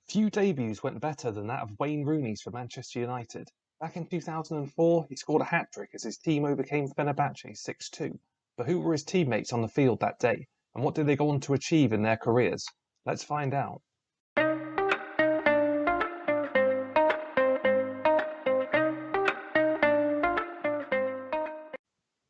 Few debuts went better than that of Wayne Rooney's for Manchester United. Back in 2004, he scored a hat-trick as his team overcame Fenerbahce 6-2. But who were his teammates on the field that day, and what did they go on to achieve in their careers? Let's find out.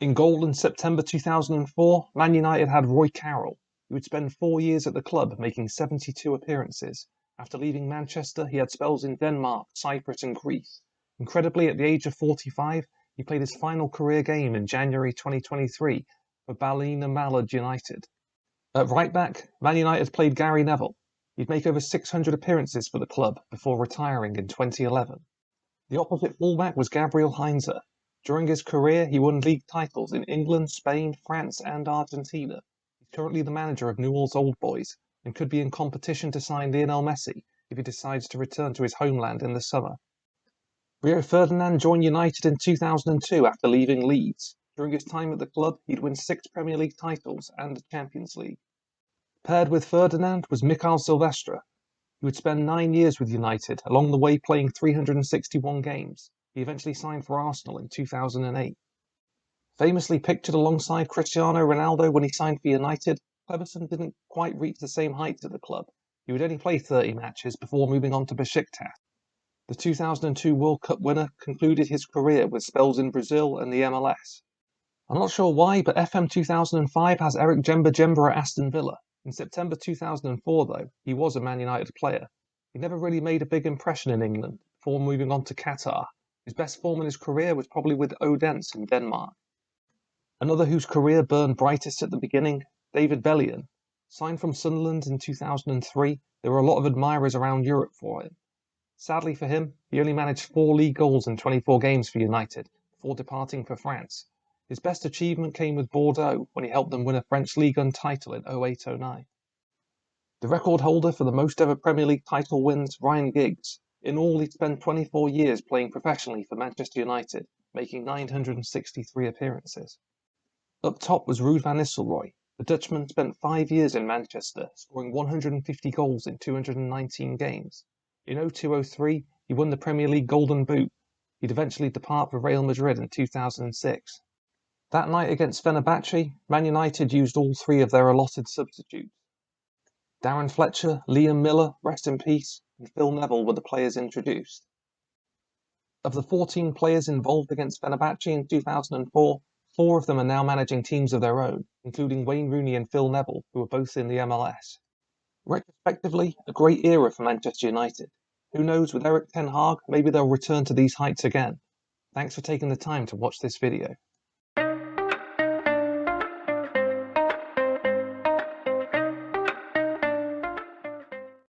In goal in September 2004, Man United had Roy Carroll, who would spend 4 years at the club, making 72 appearances. After leaving Manchester, he had spells in Denmark, Cyprus and Greece. Incredibly, at the age of 45, he played his final career game in January 2023 for Ballina Mallard United. At right back, Man United played Gary Neville. He'd make over 600 appearances for the club before retiring in 2011. The opposite fullback was Gabriel Heinze. During his career, he won league titles in England, Spain, France and Argentina. He's currently the manager of Newell's Old Boys and could be in competition to sign Lionel Messi if he decides to return to his homeland in the summer. Rio Ferdinand joined United in 2002 after leaving Leeds. During his time at the club, he'd win 6 Premier League titles and the Champions League. Paired with Ferdinand was Mikael Silvestre. He would spend 9 years with United, along the way playing 361 games. He eventually signed for Arsenal in 2008. Famously pictured alongside Cristiano Ronaldo when he signed for United, Cleberson didn't quite reach the same heights at the club. He would only play 30 matches before moving on to Besiktas. The 2002 World Cup winner concluded his career with spells in Brazil and the MLS. I'm not sure why, but FM 2005 has Eric Djemba at Aston Villa. In September 2004, though, he was a Man United player. He never really made a big impression in England before moving on to Qatar. His best form in his career was probably with Odense in Denmark. Another whose career burned brightest at the beginning, David Bellion. Signed from Sunderland in 2003, there were a lot of admirers around Europe for him. Sadly for him, he only managed 4 league goals in 24 games for United before departing for France. His best achievement came with Bordeaux when he helped them win a French Ligue 1 title in 08-09. The record holder for the most ever Premier League title wins, Ryan Giggs. In all, he'd spent 24 years playing professionally for Manchester United, making 963 appearances. Up top was Ruud van Nistelrooy. The Dutchman spent 5 years in Manchester, scoring 150 goals in 219 games. In 02-03, he won the Premier League Golden Boot. He'd eventually depart for Real Madrid in 2006. That night against Fenerbahce, Man United used all 3 of their allotted substitutes. Darren Fletcher, Liam Miller, rest in peace, and Phil Neville were the players introduced. Of the 14 players involved against Fenerbahce in 2004, 4 of them are now managing teams of their own, including Wayne Rooney and Phil Neville, who are both in the MLS. Retrospectively, a great era for Manchester United. Who knows, with Erik ten Hag, maybe they'll return to these heights again. Thanks for taking the time to watch this video.